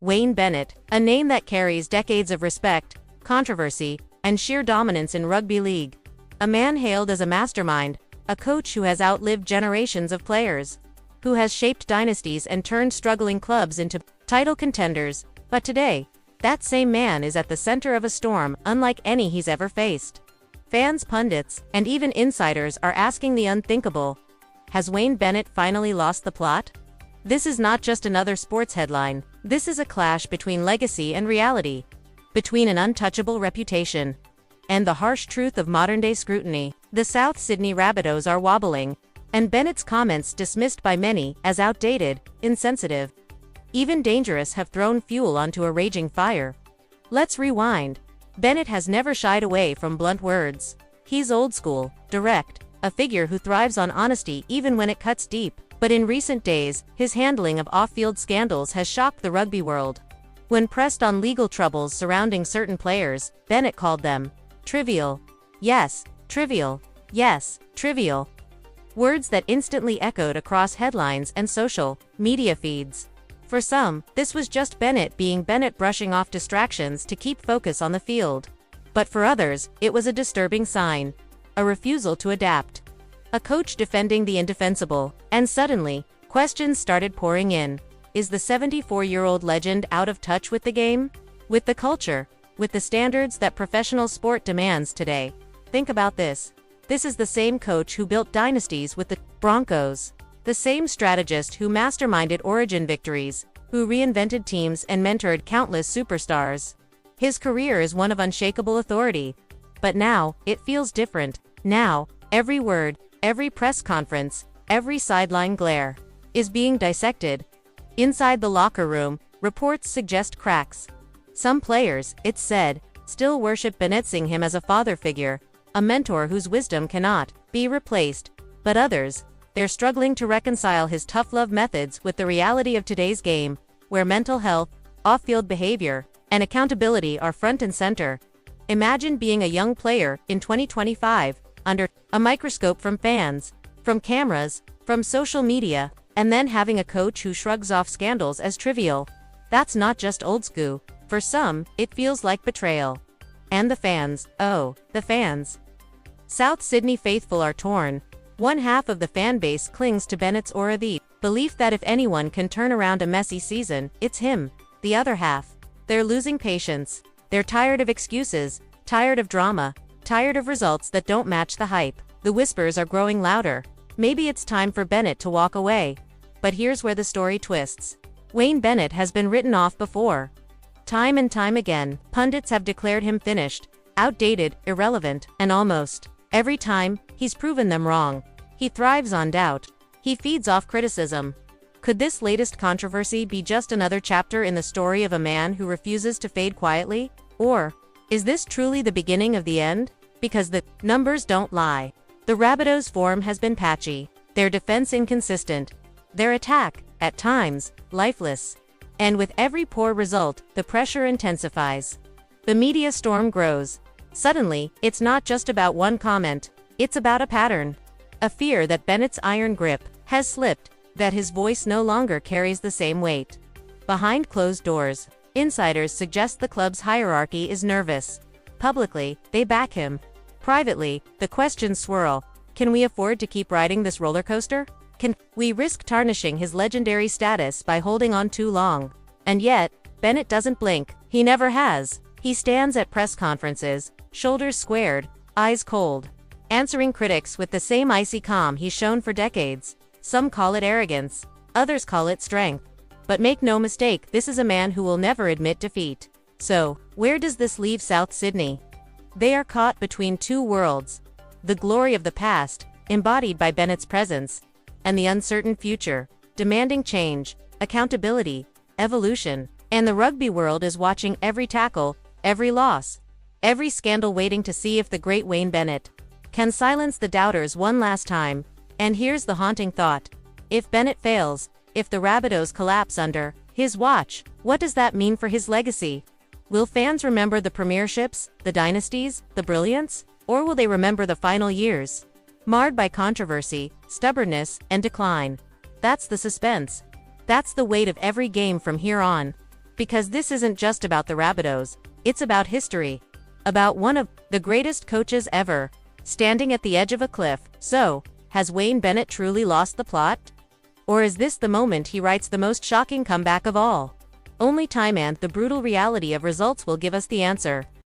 Wayne Bennett, a name that carries decades of respect, controversy, and sheer dominance in rugby league. A man hailed as a mastermind, a coach who has outlived generations of players, who has shaped dynasties and turned struggling clubs into title contenders. But today, that same man is at the center of a storm unlike any he's ever faced. Fans, pundits, and even insiders are asking the unthinkable. Has Wayne Bennett finally lost the plot? This is not just another sports headline. This is a clash between legacy and reality, between an untouchable reputation and the harsh truth of modern-day scrutiny. The South Sydney Rabbitohs are wobbling, and Bennett's comments, dismissed by many as outdated, insensitive, even dangerous, have thrown fuel onto a raging fire. Let's rewind. Bennett has never shied away from blunt words. He's old school, direct, a figure who thrives on honesty even when it cuts deep. But in recent days, his handling of off-field scandals has shocked the rugby world. When pressed on legal troubles surrounding certain players, Bennett called them trivial. Yes, trivial. Yes, trivial. Words that instantly echoed across headlines and social media feeds. For some, this was just Bennett being Bennett, brushing off distractions to keep focus on the field. But for others, it was a disturbing sign, a refusal to adapt, a coach defending the indefensible. And suddenly, questions started pouring in. Is the 74-year-old legend out of touch with the game? With the culture? With the standards that professional sport demands today? Think about this. This is the same coach who built dynasties with the Broncos. The same strategist who masterminded Origin victories, who reinvented teams and mentored countless superstars. His career is one of unshakable authority. But now, it feels different. Now, every word, every press conference, every sideline glare is being dissected. Inside the locker room, reports suggest cracks. Some players, it's said, still worship Bennett, seeing him as a father figure, a mentor whose wisdom cannot be replaced. But others, they're struggling to reconcile his tough love methods with the reality of today's game, where mental health, off-field behavior, and accountability are front and center. Imagine being a young player in 2025, under a microscope from fans, from cameras, from social media, and then having a coach who shrugs off scandals as trivial. That's not just old school. For some, it feels like betrayal. And the fans, oh, the fans. South Sydney faithful are torn. One half of the fan base clings to Bennett's aura, the belief that if anyone can turn around a messy season, it's him. The other half, they're losing patience. They're tired of excuses, tired of drama, tired of results that don't match the hype. The whispers are growing louder. Maybe it's time for Bennett to walk away. But here's where the story twists. Wayne Bennett has been written off before. Time and time again, pundits have declared him finished, outdated, irrelevant, and almost every time, he's proven them wrong. He thrives on doubt. He feeds off criticism. Could this latest controversy be just another chapter in the story of a man who refuses to fade quietly? Or is this truly the beginning of the end? Because the numbers don't lie. The Rabbitohs' form has been patchy, their defense inconsistent, their attack, at times, lifeless. And with every poor result, the pressure intensifies. The media storm grows. Suddenly, it's not just about one comment. It's about a pattern. A fear that Bennett's iron grip has slipped, that his voice no longer carries the same weight. Behind closed doors, insiders suggest the club's hierarchy is nervous. Publicly, they back him. Privately, the questions swirl. Can we afford to keep riding this roller coaster? Can we risk tarnishing his legendary status by holding on too long? And yet, Bennett doesn't blink. He never has. He stands at press conferences, shoulders squared, eyes cold, answering critics with the same icy calm he's shown for decades. Some call it arrogance, others call it strength. But make no mistake, this is a man who will never admit defeat. So, where does this leave South Sydney? They are caught between two worlds. The glory of the past, embodied by Bennett's presence, and the uncertain future, demanding change, accountability, evolution. And the rugby world is watching every tackle, every loss, every scandal, waiting to see if the great Wayne Bennett can silence the doubters one last time. And here's the haunting thought. If Bennett fails, if the Rabbitohs collapse under his watch, what does that mean for his legacy? Will fans remember the premierships, the dynasties, the brilliance? Or will they remember the final years, marred by controversy, stubbornness, and decline? That's the suspense. That's the weight of every game from here on. Because this isn't just about the Rabbitohs, it's about history. About one of the greatest coaches ever, standing at the edge of a cliff. So, has Wayne Bennett truly lost the plot? Or is this the moment he writes the most shocking comeback of all? Only time and the brutal reality of results will give us the answer.